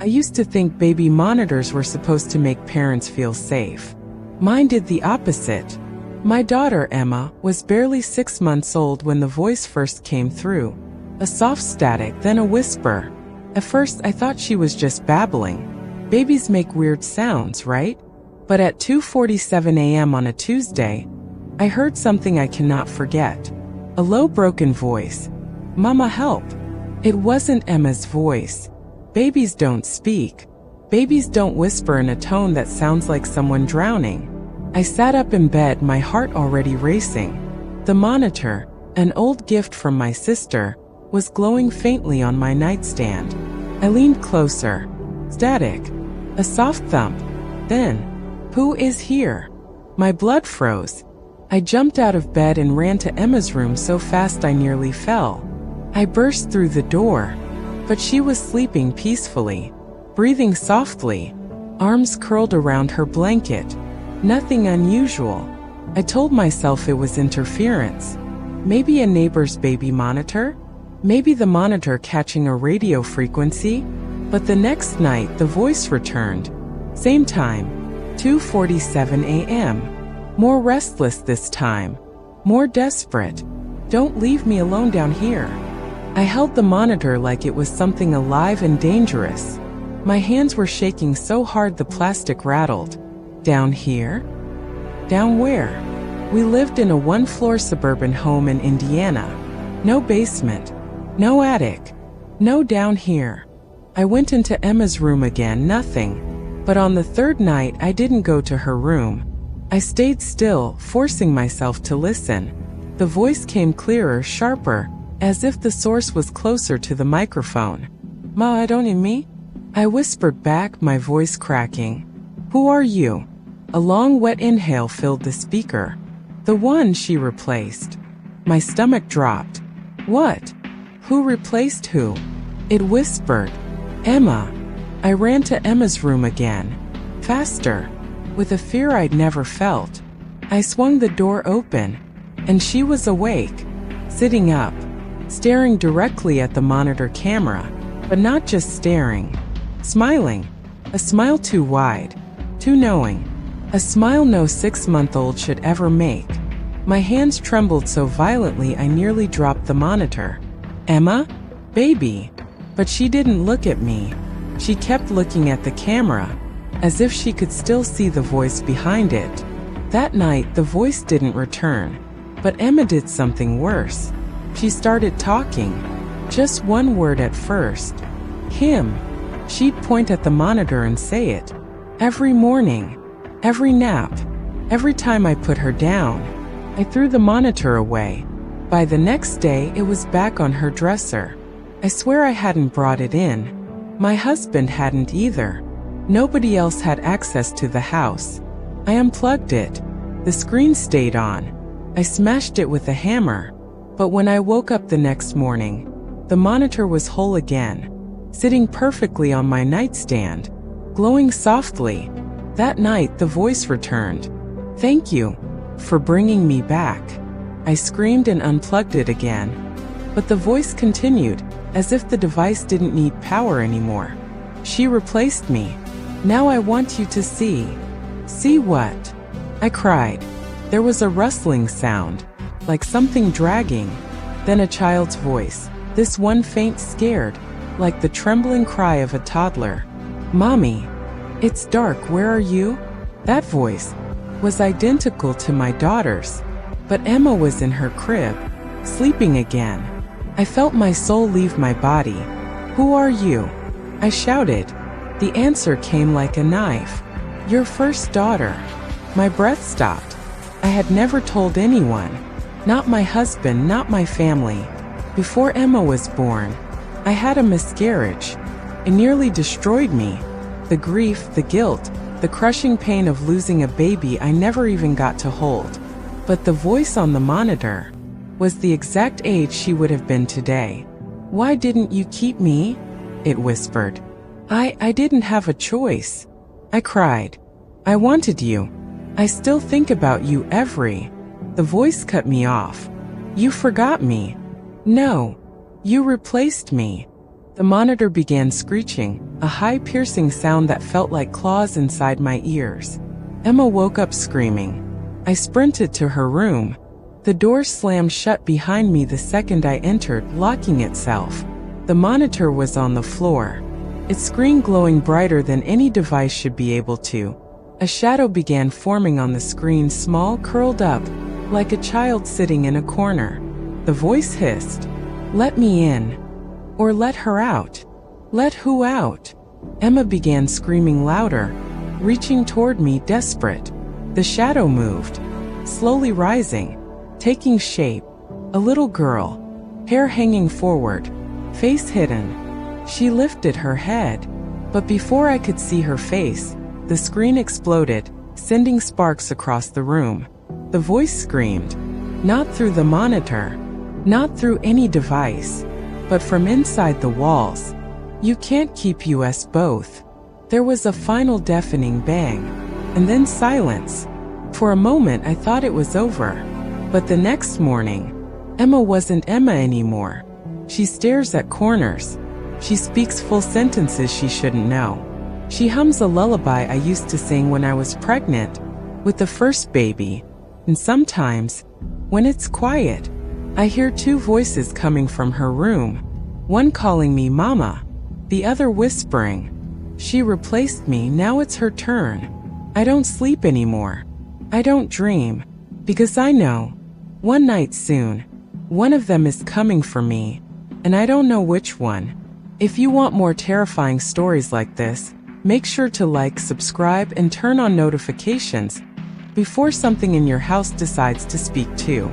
I used to think baby monitors were supposed to make parents feel safe. Mine did the opposite. My daughter, Emma, was barely 6 months old when the voice first came through. A soft static, then a whisper. At first, I thought she was just babbling. Babies make weird sounds, right? But at 2:47 a.m. on a Tuesday, I heard something I cannot forget. A low, broken voice. "Mama, help." It wasn't Emma's voice. Babies don't speak. Babies don't whisper in a tone that sounds like someone drowning. I sat up in bed, my heart already racing. The monitor, an old gift from my sister, was glowing faintly on my nightstand. I leaned closer. Static. A soft thump. Then, "Who is here?" My blood froze. I jumped out of bed and ran to Emma's room so fast I nearly fell. I burst through the door, but she was sleeping peacefully, breathing softly, arms curled around her blanket. Nothing unusual. I told myself it was interference. Maybe a neighbor's baby monitor? Maybe the monitor catching a radio frequency? But the next night, the voice returned. Same time, 2:47 a.m. More restless this time. More desperate. "Don't leave me alone down here." I held the monitor like it was something alive and dangerous. My hands were shaking so hard the plastic rattled. Down here? Down where? We lived in a one-floor suburban home in Indiana. No basement. No attic. No down here. I went into Emma's room again, nothing. But on the third night, I didn't go to her room. I stayed still, forcing myself to listen. The voice came clearer, sharper, as if the source was closer to the microphone. "Ma, I don't need me?" I whispered back, my voice cracking. "Who are you?" A long, wet inhale filled the speaker. "The one," she replaced. My stomach dropped. "What? Who replaced who?" It whispered. "Emma." I ran to Emma's room again. Faster. With a fear I'd never felt. I swung the door open, and she was awake, sitting up, staring directly at the monitor camera, but not just staring. Smiling. A smile too wide, too knowing. A smile no 6-month-old should ever make. My hands trembled so violently I nearly dropped the monitor. "Emma? Baby." But she didn't look at me. She kept looking at the camera, as if she could still see the voice behind it. That night, the voice didn't return. But Emma did something worse. She started talking. Just one word at first. "Him." She'd point at the monitor and say it. Every morning. Every nap. Every time I put her down. I threw the monitor away. By the next day, it was back on her dresser. I swear I hadn't brought it in. My husband hadn't either. Nobody else had access to the house. I unplugged it. The screen stayed on. I smashed it with a hammer. But when I woke up the next morning, the monitor was whole again, sitting perfectly on my nightstand, glowing softly. That night, the voice returned. "Thank you for bringing me back." I screamed and unplugged it again. But the voice continued, as if the device didn't need power anymore. "She replaced me. Now I want you to see." "See what?" I cried. There was a rustling sound, like something dragging. Then a child's voice, this one faint, scared, like the trembling cry of a toddler. "Mommy, it's dark, where are you?" That voice was identical to my daughter's, but Emma was in her crib, sleeping again. I felt my soul leave my body. "Who are you?" I shouted. The answer came like a knife. "Your first daughter." My breath stopped. I had never told anyone. Not my husband, not my family. Before Emma was born, I had a miscarriage. It nearly destroyed me. The grief, the guilt, the crushing pain of losing a baby I never even got to hold. But the voice on the monitor was the exact age she would have been today. "Why didn't you keep me?" it whispered. I didn't have a choice." I cried. "I wanted you. I still think about you every..." The voice cut me off. "You forgot me." "No. You replaced me." The monitor began screeching, a high piercing sound that felt like claws inside my ears. Emma woke up screaming. I sprinted to her room. The door slammed shut behind me the second I entered, locking itself. The monitor was on the floor, its screen glowing brighter than any device should be able to. A shadow began forming on the screen, small, curled up, like a child sitting in a corner. The voice hissed, "Let me in." Or let her out. Let who out? Emma began screaming louder, reaching toward me, desperate. The shadow moved, slowly rising, taking shape. A little girl, hair hanging forward, face hidden. She lifted her head, but before I could see her face, the screen exploded, sending sparks across the room. The voice screamed, not through the monitor, not through any device, but from inside the walls. "You can't keep us both." There was a final deafening bang, and then silence. For a moment I thought it was over. But the next morning, Emma wasn't Emma anymore. She stares at corners. She speaks full sentences she shouldn't know. She hums a lullaby I used to sing when I was pregnant with the first baby. And sometimes, when it's quiet, I hear two voices coming from her room, one calling me Mama, the other whispering, "She replaced me, now it's her turn." I don't sleep anymore. I don't dream, because I know, one night soon, one of them is coming for me, and I don't know which one. If you want more terrifying stories like this, make sure to like, subscribe, and turn on notifications before something in your house decides to speak too.